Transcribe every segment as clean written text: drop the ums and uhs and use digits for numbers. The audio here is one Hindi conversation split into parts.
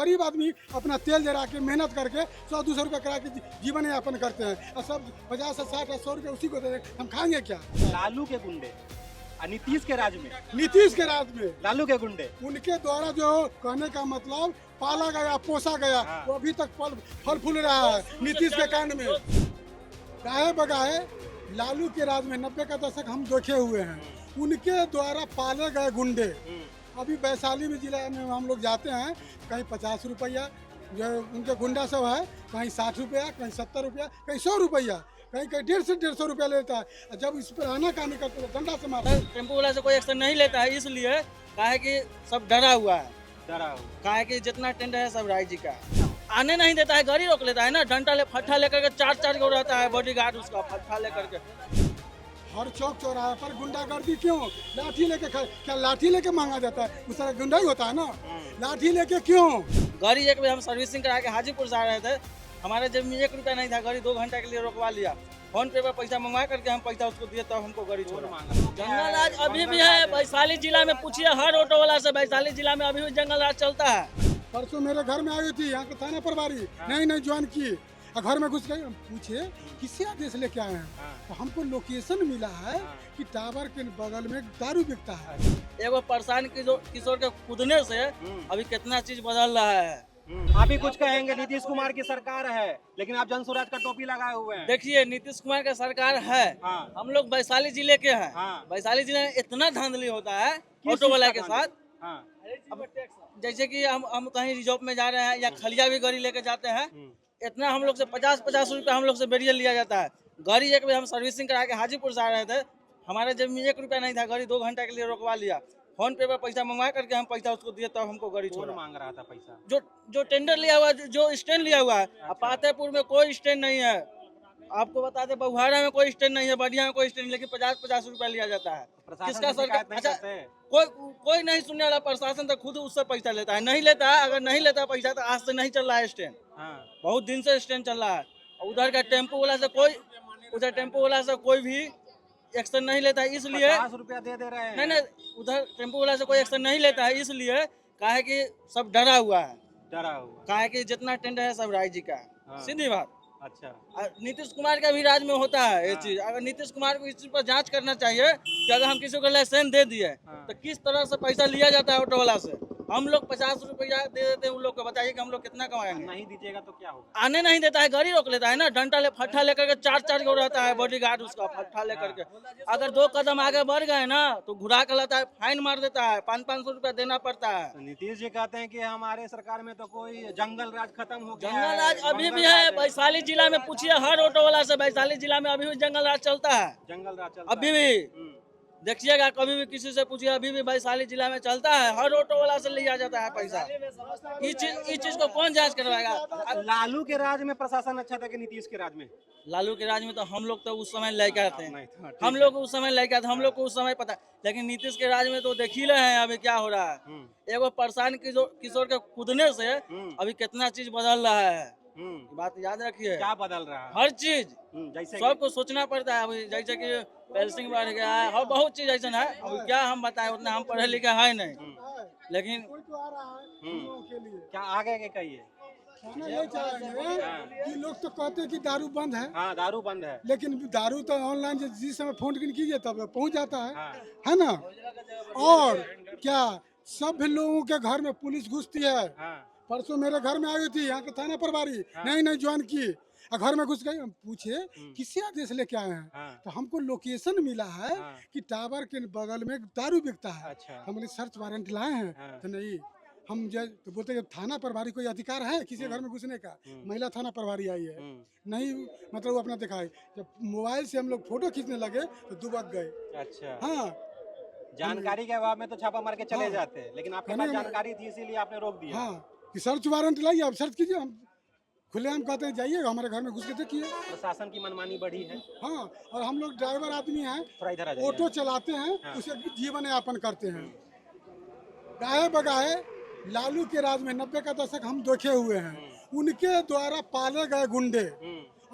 गरीब आदमी अपना तेल जला के मेहनत करके 100-200 रुपये करा के जीवन यापन करते हैं और सब 50 से 60 100 रुपये उसी को दे दें, हम खाएंगे क्या? लालू के गुंडे और नीतीश के राज में, नीतीश के राज में लालू के गुंडे उनके द्वारा जो कहने का मतलब पाला गया पोसा गया वो अभी तक फल फूल रहा है नीतीश के कांड में। गाहे बगाहे लालू के राज में 90 का दशक हम देखे हुए हैं, उनके द्वारा पाले गए गुंडे अभी वैशाली में जिला में हम लोग जाते हैं, कहीं 50 रुपया जो उनके गुंडा सब है, कहीं 60 रुपया, कहीं 70 रुपया, कहीं 100 रुपया, कहीं कहीं 150 रुपया लेता है। जब इस पर आना कहानी करते हैं डंडा से मारता है। टेम्पो वाला से कोई एक्शन नहीं लेता है, इसलिए काहे कि सब डरा हुआ है, काहे कि जितना टेंडर है सब राय जी का आने नहीं देता है, गाड़ी रोक लेता है ना, डंडा ले फट्टा लेकर के चार को रहता है बॉडीगार्ड उसका फट्टा लेकर के। हर चौक चौराहे पर गुंडागर्दी क्यों? लाठी लेके क्या लाठी लेके मांगा जाता है? उस तरह गुंडा ही होता है ना, लाठी लेके क्यों? गाड़ी एक बार हम सर्विसिंग करा के हाजीपुर से आ रहे थे, हमारे जेब में 1 रुपया नहीं था, गाड़ी 2 घंटा के लिए रोकवा लिया, फोन पे पर पैसा मंगवा करके हम पैसा उसको दिए तब हमको गाड़ी छोड़ा। जंगल राज अभी भी है वैशाली जिला में, पूछिए हर ऑटो वाला से, वैशाली जिला में अभी भी जंगल राज चलता है। परसों मेरे घर में आई थी, यहाँ के थाना प्रभारी नहीं ज्वाइन की, घर में घुस गई। पूछे किससे आदेश लेके आए हैं? तो हमको लोकेशन मिला है कि टावर के बगल में दारू बिकता है। एगो परेशान किशोर के कूदने से अभी कितना चीज बदल रहा है। आप भी कुछ कहेंगे? नीतीश कुमार की सरकार है लेकिन आप जनसुराज का टोपी लगाए हुए हैं। देखिए नीतीश कुमार का सरकार है, हम लोग वैशाली जिले के हैं, वैशाली जिले में इतना धांधली होता है ऑटो वाला के साथ। अब जैसे कि हम कहीं रिजॉर्ट में जा रहे हैं या खलिया भी गाड़ी लेके जाते हैं, इतना हम लोग से 50 रुपया हम लोग से बेरियल लिया जाता है। गाड़ी एक बार हम सर्विसिंग करा के हाजीपुर से आ रहे थे, हमारे जेब में 1 रुपया नहीं था, गाड़ी 2 घंटा के लिए रोकवा लिया, फोन पे पर पैसा मंगवा करके हम पैसा उसको दिए तब हमको गाड़ी छोड़ा। मांग रहा था पैसा? जो टेंडर लिया हुआ है, जो स्टैंड लिया हुआ है। अब पातेपुर में कोई स्टैंड नहीं है, आपको बता दे, बहुहारा में कोई स्टैंड नहीं है, बढ़िया में कोई स्टैंड, लेकिन 50 रुपया लिया जाता है। किसका सरकार? अच्छा कोई नहीं सुनने वाला, प्रशासन तो खुद उससे पैसा लेता है, नहीं लेता है। अगर नहीं लेता पैसा तो आज से नहीं चल रहा है स्टैंड, बहुत दिन से स्टैंड चल रहा है। उधर का टेम्पो वाला से कोई भी एक्शन नहीं लेता है, इसलिए 50 रुपया दे रहे हैं। नहीं उधर टेम्पो वाला से कोई एक्शन नहीं लेता है, इसलिए काहे कि सब डरा हुआ है, काहे कि जितना टेंडर है सब राय जी का, सीधी बात। अच्छा, नीतीश कुमार का भी राज में होता है ये चीज। अगर नीतीश कुमार को इस चीज पर जांच करना चाहिए कि अगर हम किसी को लाइसेंस दे दिए तो किस तरह से पैसा लिया जाता है ऑटो वाला से। हम लोग 50 रुपया दे देते हैं उन लोग को, बताइए कि हम लोग कितना कमाएंगे? नहीं दीजिएगा तो क्या होगा? आने नहीं देता है, गाड़ी रोक लेता है ना, डंडा ले फट्टा लेकर के चार को रहता है बॉडीगार्ड उसका फट्टा लेकर के। अगर 2 कदम आगे बढ़ गए ना तो घुरा कर लाता है, फाइन मार देता है, 500 रुपया देना पड़ता है। तो नीतीश जी कहते हैं कि हमारे सरकार में तो कोई जंगल राज खत्म हो गया जंगल राज अभी भी है वैशाली जिला में, पूछिए हर ऑटो वाला से, वैशाली जिला में अभी भी जंगल राज चलता है। जंगल राज अभी भी देखिएगा, कभी भी किसी से पूछिए, अभी भी वैशाली जिला में चलता है, हर ऑटो वाला से लिया जाता है पैसा। इस चीज को कौन जांच करवाएगा? लालू के राज में प्रशासन अच्छा था कि नीतीश के राज में? लालू के राज में तो हम लोग तो उस समय लेके थे, हम लोग उस समय लेके थे, हम लोग को उस समय पता। लेकिन नीतीश के राज में तो देख ही रहे हैं अभी क्या हो रहा है। एगो परेशान किशोर के कूदने से अभी कितना चीज बदल रहा है, बात याद रखिए। क्या बदल रहा है? हर चीज जैसे सबको सोचना पड़ता है। अभी जैसे कि पेल्सिंग बढ़ गया है, और बहुत चीज ऐसा है, अभी क्या हम बताएं, उतना हम पढ़े लिखे है नहीं, लेकिन कोई तो आ रहा है हम लोगों के लिए। क्या आगे के कहिए? कहना ये चाहेंगे कि लोग तो कहते हैं कि दारू बंद है, हाँ दारू बंद है, लेकिन दारू तो ऑनलाइन जिस समय फोन कीजिए तब पहुंच जाता है ना। और क्या सब लोगों के घर में पुलिस घुसती है? परसों मेरे घर में आई थी, यहाँ के थाना प्रभारी नहीं ज्वाइन की, घर में घुस गई। हम पूछे किससे आदेश लेके आए हैं? तो हमको लोकेशन मिला है कि टावर के बगल में दारू बिकता है। हम सर्च वारंट लाए हैं तो नहीं, हम तो बोलते थाना प्रभारी कोई अधिकार है किसी घर में घुसने का? महिला थाना प्रभारी आई है, नहीं मतलब अपना दिखाई। जब मोबाइल से हम लोग फोटो खींचने लगे तो दुबक गए। अच्छा, हाँ, जानकारी के अभाव में तो छापा मार के चले जाते हैं, लेकिन आपके पास जानकारी थी इसीलिए आपने रोक दिया। हाँ, कि सर्च वारंट लाइए, आप सर्च कीजिए, हम खुले हम कहते हैं जाइए हमारे घर में घुस के देखिए। प्रशासन की मनमानी बढ़ी है। हाँ, और हम लोग ड्राइवर आदमी हैं, ऑटो चलाते हैं, उसे जीवन यापन करते हैं। गाहे बगाहे लालू के राज में 90 का दशक हम देखे हुए हैं, उनके द्वारा पाले गए गुंडे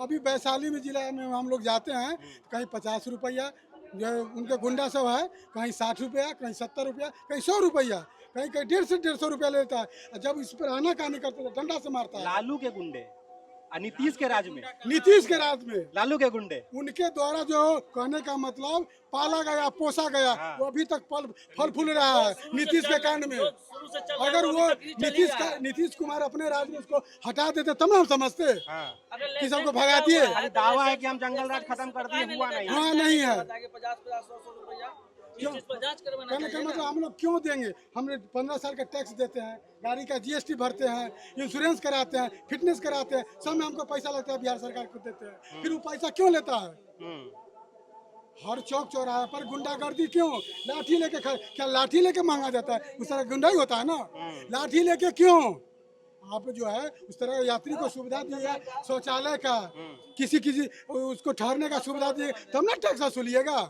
अभी वैशाली में जिला में हम लोग जाते हैं, कहीं 50 रुपया जो उनके गुंडा सब है, कहीं 60 रुपया, कहीं 70 रुपया, कहीं 100 रुपया, कहीं कहीं 150 रुपया लेता है। और जब इस पर आना कहानी करते तो डंडा से मारता है। लालू के गुंडे और नीतीश के राज में, नीतीश के राज में लालू के गुंडे, उनके द्वारा जो कहने का मतलब पाला गया, पोसा गया, वो अभी तक फल फूल रहा है नीतीश के कांड में। अगर वो नीतीश कुमार अपने राज में उसको हटा देते तब ना हम समझते कि सबको भगा दिए। दावा है कि हम जंगल राज खत्म कर दिए, हुआ नहीं। हाँ नहीं है, 50-100 रुपया कहने का मतलब हम लोग क्यों देंगे? हम 15 साल का टैक्स देते हैं, गाड़ी का GST भरते हैं, इंश्योरेंस कराते हैं, फिटनेस कराते हैं, सब में हमको पैसा लगता है, बिहार सरकार को देते हैं। फिर वो पैसा क्यों लेता है? हर चौक चौराहे पर गुंडागर्दी क्यों? लाठी लेके क्या लाठी लेके मांगा जाता है? उस तरह गुंडा ही होता है ना। लाठी लेके क्यों? आप जो है उस तरह यात्री को सुविधा दी है, शौचालय का, किसी उसको ठहरने का सुविधा दी, तब ना टैक्स वसूलिएगा।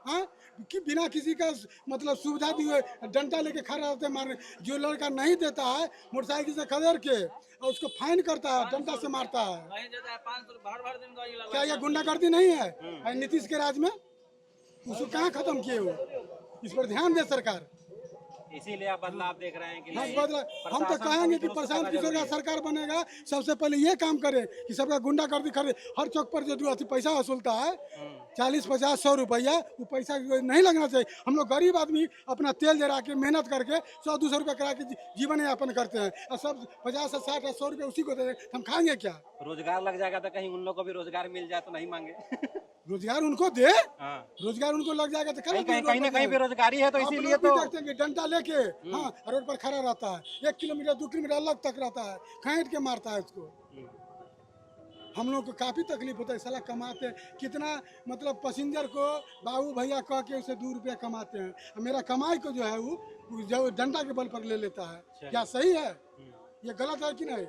हाँ, कि बिना किसी का मतलब सुविधा दिए डंडा लेके खड़ा रहते मारने। जो लड़का नहीं देता है मोटरसाइकिल से खदेड़ के और उसको फाइन करता है, डंडा से मारता है, क्या ये गुंडागर्दी नहीं है नीतीश के राज में? उसको कहाँ खत्म किए हो? इस पर ध्यान दे सरकार। इसीलिए आप बदलाव देख रहे हैं कि हम तो कहेंगे कि प्रशांत किशोर का सरकार बनेगा, सबसे पहले ये काम करे कि सबका गुंडागर्दी करे। हर चौक पर जो पैसा वसूलता है 40, 50, 100 रुपया, वो पैसा नहीं लगना चाहिए। हम लोग गरीब आदमी अपना तेल जरा के मेहनत करके 100-200 रुपया करा के जीवन यापन करते हैं, और सब 50 से 60 या 100 रुपया उसी को दे, हम खाएंगे क्या? रोजगार लग जाएगा तो कहीं उन लोग को भी रोजगार मिल जाए तो नहीं मांगे। रोजगार उनको दे, रोजगार उनको लग जाएगा तो कहीं ना कहीं बेरोजगारी है, तो इसीलिए तो देखते हैं कि डंडा लेके हाँ रोड पर खड़ा रहता है, 1 किलोमीटर 2 किलोमीटर अलग तक रहता है, खींच के मारता है उसको। हम लोग को काफी तकलीफ होता है, साला कमाते कितना, मतलब पैसेंजर को बाबू भैया कह के उसे 2 रुपया कमाते हैं, मेरा कमाई को जो है वो जो डंडा के बल पर ले लेता है। क्या सही है? ये गलत है कि नहीं?